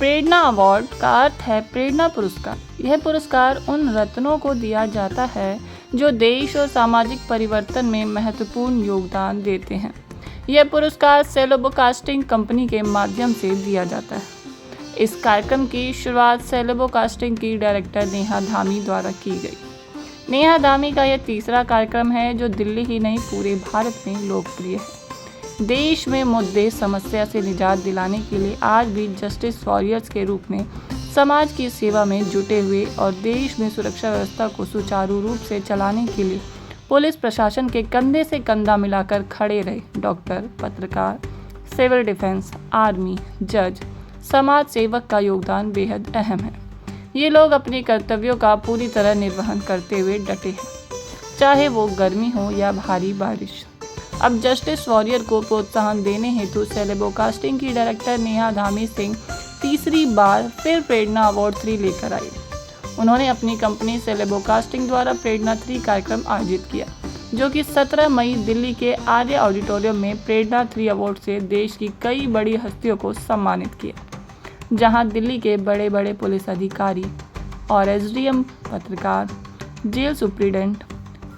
प्रेरणा award का अर्थ है प्रेरणा पुरस्कार। यह पुरस्कार उन रत्नों को दिया जाता है जो देश और सामाजिक परिवर्तन में महत्वपूर्ण योगदान देते हैं। यह पुरस्कार सेलेबो कास्टिंग कंपनी के माध्यम से दिया जाता है। इस कार्यक्रम की शुरुआत सेलेबो कास्टिंग की डायरेक्टर नेहा धामी द्वारा की गई। नेहा धामी का यह तीसरा कार्यक्रम है जो दिल्ली ही नहीं पूरे भारत में लोकप्रिय है। देश में मुद्दे समस्या से निजात दिलाने के लिए आज भी जस्टिस वॉरियर्स के रूप में समाज की सेवा में जुटे हुए और देश में सुरक्षा व्यवस्था को सुचारू रूप से चलाने के लिए पुलिस प्रशासन के कंधे से कंधा मिलाकर खड़े रहे डॉक्टर, पत्रकार, सिविल डिफेंस, आर्मी, जज, समाज सेवक का योगदान बेहद अहम है। ये लोग अपने कर्तव्यों का पूरी तरह निर्वहन करते हुए डटे हैं, चाहे वो गर्मी हो या भारी बारिश। अब जस्टिस वॉरियर को प्रोत्साहन देने हेतु सेलेबो कास्टिंग की डायरेक्टर नेहा धामी सिंह तीसरी बार फिर प्रेरणा अवार्ड 3 लेकर आई। उन्होंने अपनी कंपनी सेलेबो कास्टिंग द्वारा प्रेरणा 3 कार्यक्रम आयोजित किया, जो कि 17 मई दिल्ली के आर्य ऑडिटोरियम में प्रेरणा 3 अवार्ड से देश की कई बड़ी हस्तियों को सम्मानित किया, जहां दिल्ली के बड़े बड़े पुलिस अधिकारी और एसडीएम, पत्रकार, जेल सुप्रीडेंट,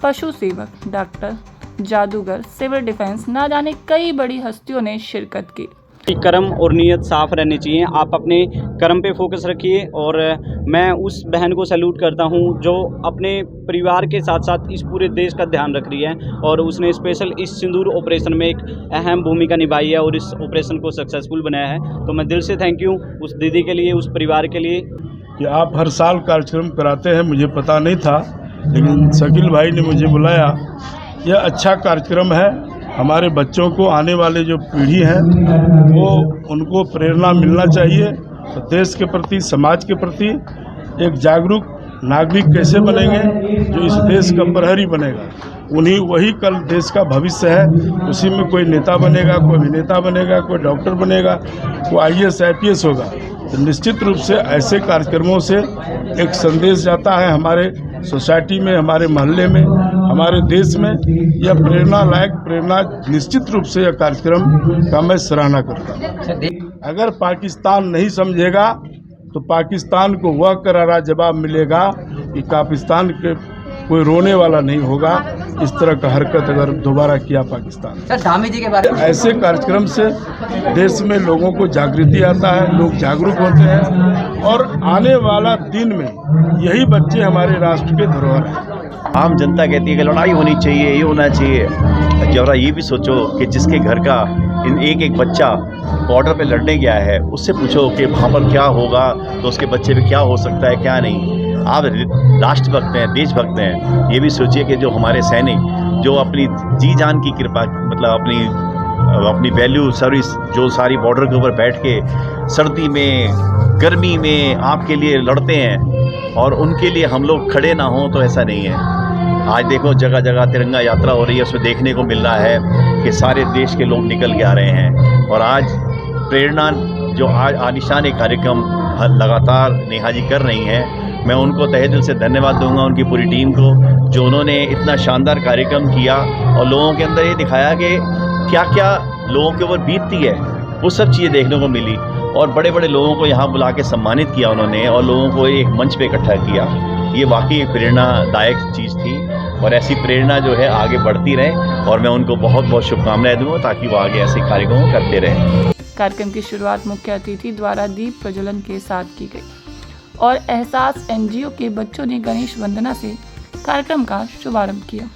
पशु सेवक, डॉक्टर, जादूगर, सिविल डिफेंस, ना जाने कई बड़ी हस्तियों ने शिरकत की। कर्म और नीयत साफ रहनी चाहिए। आप अपने कर्म पे फोकस रखिए और मैं उस बहन को सैल्यूट करता हूं जो अपने परिवार के साथ साथ इस पूरे देश का ध्यान रख रही है और उसने स्पेशल इस सिंदूर ऑपरेशन में एक अहम भूमिका निभाई है और इस ऑपरेशन को सक्सेसफुल बनाया है। तो मैं दिल से थैंक यू उस दीदी के लिए, उस परिवार के लिए। कि आप हर साल कार्यक्रम कराते हैं, मुझे पता नहीं था, लेकिन शकील भाई ने मुझे बुलाया। यह अच्छा कार्यक्रम है। हमारे बच्चों को, आने वाले जो पीढ़ी है वो उनको प्रेरणा मिलना चाहिए। तो देश के प्रति, समाज के प्रति एक जागरूक नागरिक कैसे बनेंगे जो इस देश का प्रहरी बनेगा। वही कल देश का भविष्य है। उसी में कोई नेता बनेगा, कोई अभिनेता बनेगा, कोई डॉक्टर बनेगा, कोई IAS IPS होगा। तो निश्चित रूप से ऐसे कार्यक्रमों से एक संदेश जाता है हमारे सोसाइटी में, हमारे मोहल्ले में, हमारे देश में। यह प्रेरणा लायक, प्रेरणा निश्चित रूप से यह कार्यक्रम का मैं सराहना करता हूँ। अगर पाकिस्तान नहीं समझेगा तो पाकिस्तान को वह करारा जवाब मिलेगा कि पाकिस्तान के कोई रोने वाला नहीं होगा इस तरह का हरकत अगर दोबारा किया पाकिस्तान। सर, धामी जी के बारे में ऐसे कार्यक्रम से देश में लोगों को जागृति आता है, लोग जागरूक होते हैं और आने वाला दिन में यही बच्चे हमारे राष्ट्र के धरोहर हैं। आम जनता कहती है कि लड़ाई होनी चाहिए, ये होना चाहिए। जरा ये भी सोचो कि जिसके घर का एक एक बच्चा बॉर्डर पे लड़ने गया है, उससे पूछो कि वहाँ पर क्या होगा, तो उसके बच्चे पे क्या हो सकता है, क्या नहीं। आप राष्ट्रभक्त हैं, देशभक्त हैं, ये भी सोचिए कि जो हमारे सैनिक जो अपनी जी जान की कृपा, मतलब अपनी वैल्यू सर्विस, जो सारी बॉर्डर के ऊपर बैठ के सर्दी में, गर्मी में आपके लिए लड़ते हैं और उनके लिए हम लोग खड़े ना हों तो ऐसा नहीं है। आज देखो जगह जगह तिरंगा यात्रा हो रही है, उसमें देखने को मिल रहा है कि सारे देश के लोग निकल के आ रहे हैं। और आज प्रेरणा जो आज आलिशान एक कार्यक्रम लगातार नेहा जी कर रही हैं, मैं उनको तहे दिल से धन्यवाद दूंगा, उनकी पूरी टीम को, जो उन्होंने इतना शानदार कार्यक्रम किया और लोगों के अंदर ये दिखाया कि क्या क्या लोगों के ऊपर बीतती है, वो सब चीज़ें देखने को मिली। और बड़े बड़े लोगों को यहाँ बुला के सम्मानित किया उन्होंने और लोगों को एक मंच पे इकट्ठा किया। ये वाकई एक प्रेरणादायक चीज़ थी और ऐसी प्रेरणा जो है आगे बढ़ती रहे और मैं उनको बहुत बहुत शुभकामनाएं दूँगा ताकि वो आगे ऐसे कार्यक्रम करते रहें। कार्यक्रम की शुरुआत मुख्य अतिथि द्वारा दीप प्रज्वलन के साथ की गई और एहसास NGO के बच्चों ने गणेश वंदना से कार्यक्रम का शुभारंभ किया।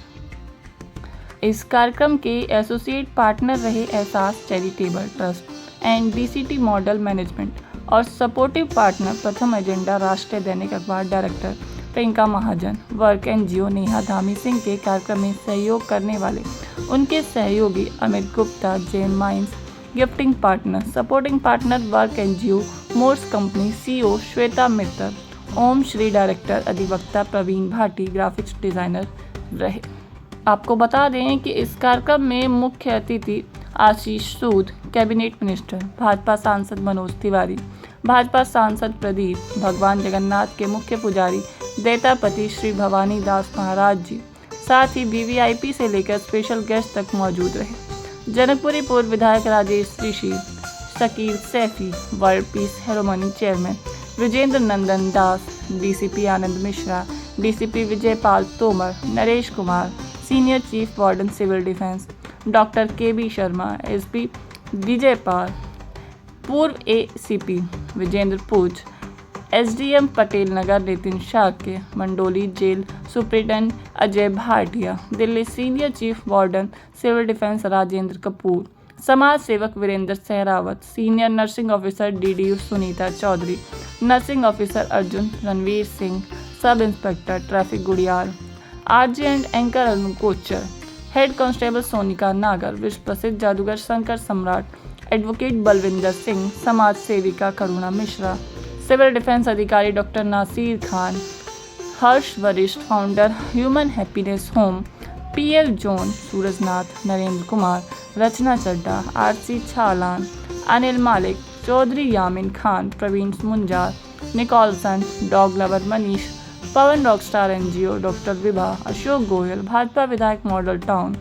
इस कार्यक्रम के एसोसिएट पार्टनर रहे Ehsaas charitable trust and DCT model management और सपोर्टिव पार्टनर प्रथम एजेंडा राष्ट्रीय दैनिक अखबार director Priyanka Mahajan. Work NGO Neha Dhami Singh के कार्यक्रम में सहयोग करने वाले उनके सहयोगी Amit Gupta, Jain mines, gifting partner, supporting partner work NGO Morse company, CEO Shweta Mittal, Om Shri director अधिवक्ता प्रवीण भाटी, ग्राफिक्स डिज़ाइनर रहे। आपको बता दें कि इस कार्यक्रम में मुख्य अतिथि आशीष सूद, कैबिनेट मिनिस्टर, भाजपा सांसद मनोज तिवारी, भाजपा सांसद प्रदीप, भगवान जगन्नाथ के मुख्य पुजारी देतापति श्री भवानी दास महाराज जी, साथ ही VVIP से लेकर स्पेशल गेस्ट तक मौजूद रहे। जनकपुरी पूर्व विधायक Rajesh Rishi, Shakeel Saifi, world peace ceremony chairman Vijender Nandan Das, DCP Anand Mishra, DCP Vijaypal Tomar, Naresh Kumar, senior chief warden civil defence doctor KB Sharma, SP Vijaypal, पूर्व ACP Vijender Pooj, SDM Patel Nagar Nitin Shakya, Mandoli jail superintendent Ajay Bhatia, Delhi senior chief warden civil defence Rajendra Kapoor, समाज सेवक Virender Sehrawat, senior nursing officer DDU Sunita Chaudhary, nursing officer Arjun Ranveer Singh, सब inspector traffic Gudiyal, RJ and anchor Arun Kochar, head constable Sonika Nagar, विश्व प्रसिद्ध जादूगर शंकर सम्राट, advocate Balwinder Singh, समाज सेविका करुणा मिश्रा, सिविल डिफेंस अधिकारी डॉक्टर नासिर खान, हर्ष वरिष्ठ founder human happiness home, PL zone, Surajnath, Narendra Kumar, Rachna Chadha, RC Chhalan, Anil Malik, Chaudhary Yamin Khan, Praveen Munjar, Nicholson, dog lover Manish, Pawan rockstar NGO, doctor Vibha, Ashok Goyal, Bhajpa विधायक Model Town,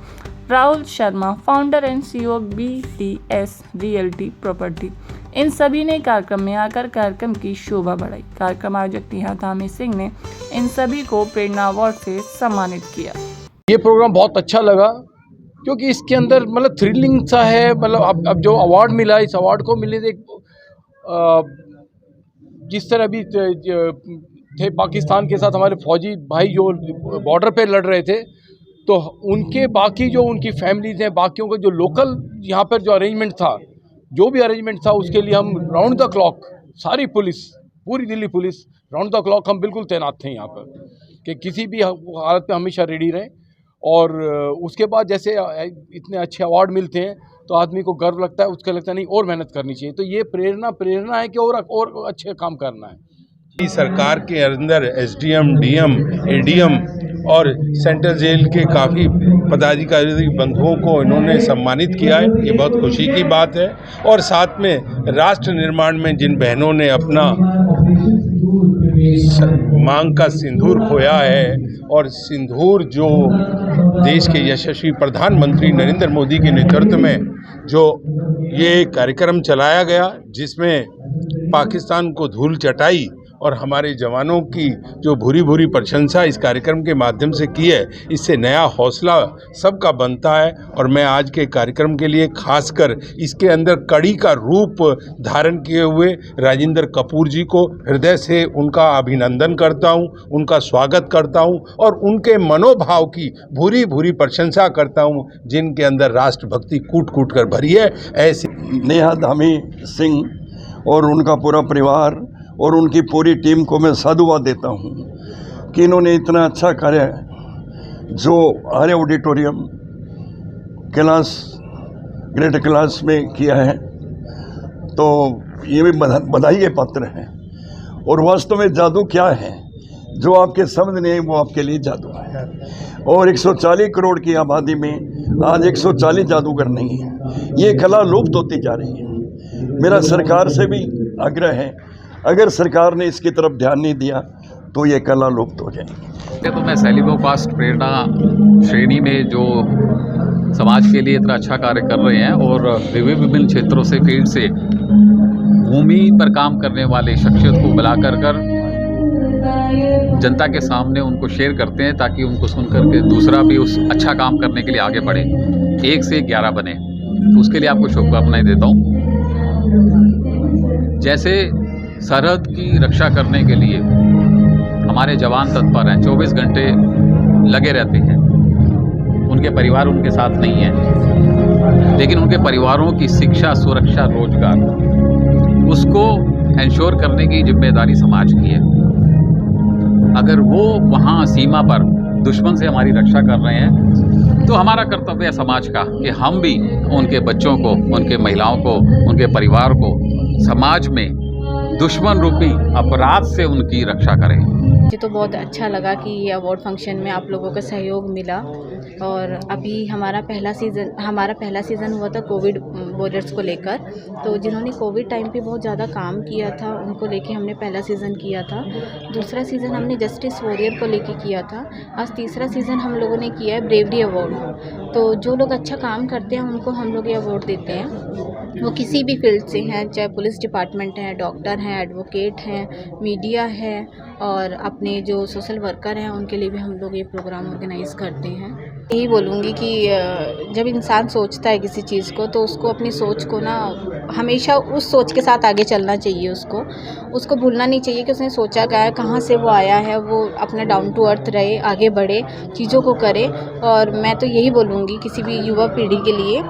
Rahul Sharma, founder and CEO BTS realty property, इन सभी ने कार्यक्रम में आकर कार्यक्रम की शोभा बढ़ाई। कार्यक्रम आयोजक टिहा धामी सिंह ने इन सभी को प्रेरणा अवार्ड से सम्मानित किया। ये प्रोग्राम बहुत अच्छा लगा क्योंकि इसके अंदर मतलब थ्रिलिंग सा है। मतलब अब जो अवार्ड मिला, इस अवार्ड को मिलने से जिस तरह अभी थे पाकिस्तान के साथ हमारे फौजी भाई जो बॉर्डर पे लड़ रहे थे, तो उनके बाकी जो उनकी फैमिलीज हैं, बाकियों का जो लोकल यहाँ पर जो अरेंजमेंट था, जो भी अरेंजमेंट था, उसके लिए हम राउंड द क्लॉक सारी पुलिस, पूरी Delhi police round the clock हम बिल्कुल तैनात थे यहाँ पर कि किसी भी हालत में हमेशा रेडी रहें। और उसके बाद जैसे इतने अच्छे अवार्ड मिलते हैं तो आदमी को गर्व लगता है, उसका लगता नहीं और मेहनत करनी चाहिए। तो ये प्रेरणा है कि और अच्छे काम करना है। सरकार के अंदर एसडीएम, डीएम, एडीएम और सेंट्रल जेल के काफ़ी पदाधिकारी बंधुओं को इन्होंने सम्मानित किया है, ये बहुत खुशी की बात है। और साथ में राष्ट्र निर्माण में जिन बहनों ने अपना मांग का सिंदूर खोया है, और सिंदूर जो देश के यशस्वी प्रधानमंत्री नरेंद्र मोदी के नेतृत्व में जो ये कार्यक्रम चलाया गया, जिसमें पाकिस्तान को धूल चटाई और हमारे जवानों की जो भूरी भूरी प्रशंसा इस कार्यक्रम के माध्यम से की है, इससे नया हौसला सबका बनता है। और मैं आज के कार्यक्रम के लिए खासकर इसके अंदर कड़ी का रूप धारण किए हुए राजेंद्र कपूर जी को हृदय से उनका अभिनंदन करता हूं, उनका स्वागत करता हूं और उनके मनोभाव की भूरी भूरी प्रशंसा करता हूं, जिनके अंदर राष्ट्रभक्ति कूट कूट कर भरी है। ऐसे टिहा धामी सिंह और उनका पूरा परिवार और उनकी पूरी टीम को मैं साधुवाद देता हूं कि इन्होंने इतना अच्छा कार्य जो आर्य ऑडिटोरियम क्लास ग्रेट क्लास में किया है, तो ये भी बधाई के पात्र हैं। और वास्तव में जादू क्या है, जो आपके समझ नहीं वो आपके लिए जादू है। और 140 करोड़ की आबादी में आज 140 जादूगर नहीं है, ये कला लुप्त होती जा रही है। मेरा सरकार से भी आग्रह है, अगर सरकार ने इसकी तरफ ध्यान नहीं दिया तो ये कला लुप्त हो जाएगी। तो मैं सेलिब्रो कास्ट प्रेरणा श्रेणी में जो समाज के लिए इतना अच्छा कार्य कर रहे हैं और विभिन्न क्षेत्रों से फील्ड से भूमि पर काम करने वाले शख्सियत को बुलाकर जनता के सामने उनको शेयर करते हैं, ताकि उनको सुन करके दूसरा भी उस अच्छा काम करने के लिए आगे बढ़े, 1 से 11 बने। तो उसके लिए आपको शुभकामनाएं देता हूँ। जैसे सरहद की रक्षा करने के लिए हमारे जवान तत्पर हैं, 24 घंटे लगे रहते हैं, उनके परिवार उनके साथ नहीं हैं, लेकिन उनके परिवारों की शिक्षा, सुरक्षा, रोजगार, उसको इंश्योर करने की जिम्मेदारी समाज की है। अगर वो वहाँ सीमा पर दुश्मन से हमारी रक्षा कर रहे हैं, तो हमारा कर्तव्य है समाज का कि हम भी उनके बच्चों को, उनके महिलाओं को, उनके परिवार को समाज में दुश्मन रूपी अपराध से उनकी रक्षा करें। मुझे तो बहुत अच्छा लगा कि ये अवार्ड फंक्शन में आप लोगों का सहयोग मिला। और अभी हमारा पहला सीज़न हुआ था कोविड वॉरियर्स को लेकर, तो जिन्होंने कोविड टाइम पे बहुत ज़्यादा काम किया था उनको लेके हमने पहला सीज़न किया था। दूसरा सीज़न हमने जस्टिस वॉरियर को लेके किया था। आज तीसरा सीज़न हम लोगों ने किया है ब्रेवरी अवार्ड। तो जो लोग अच्छा काम करते हैं उनको हम लोग ये अवार्ड देते हैं, वो किसी भी फील्ड से हैं, चाहे पुलिस डिपार्टमेंट है, डॉक्टर हैं, एडवोकेट हैं, मीडिया है और अपने जो सोशल वर्कर हैं उनके लिए भी हम लोग ये प्रोग्राम ऑर्गेनाइज़ करते हैं। यही बोलूँगी कि जब इंसान सोचता है किसी चीज़ को तो उसको अपनी सोच को ना हमेशा उस सोच के साथ आगे चलना चाहिए। उसको भूलना नहीं चाहिए कि उसने सोचा क्या है, कहाँ से वो आया है। वो अपना डाउन टू अर्थ रहे, आगे बढ़े, चीज़ों को करे। और मैं तो यही बोलूँगी किसी भी युवा पीढ़ी के लिए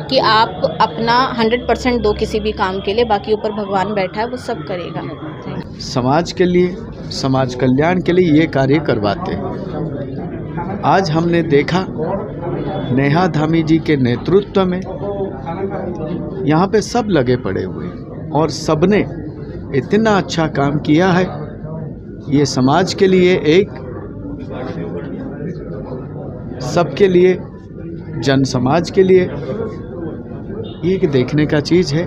कि आप अपना 100% दो किसी भी काम के लिए, बाकी ऊपर भगवान बैठा है वो सब करेगा। समाज के लिए, समाज कल्याण के लिए ये कार्य करवाते हैं। आज हमने देखा नेहा धामी जी के नेतृत्व में यहाँ पे सब लगे पड़े हुए और सबने इतना अच्छा काम किया है। ये समाज के लिए एक, सबके लिए, जन समाज के लिए ये एक देखने का चीज़ है।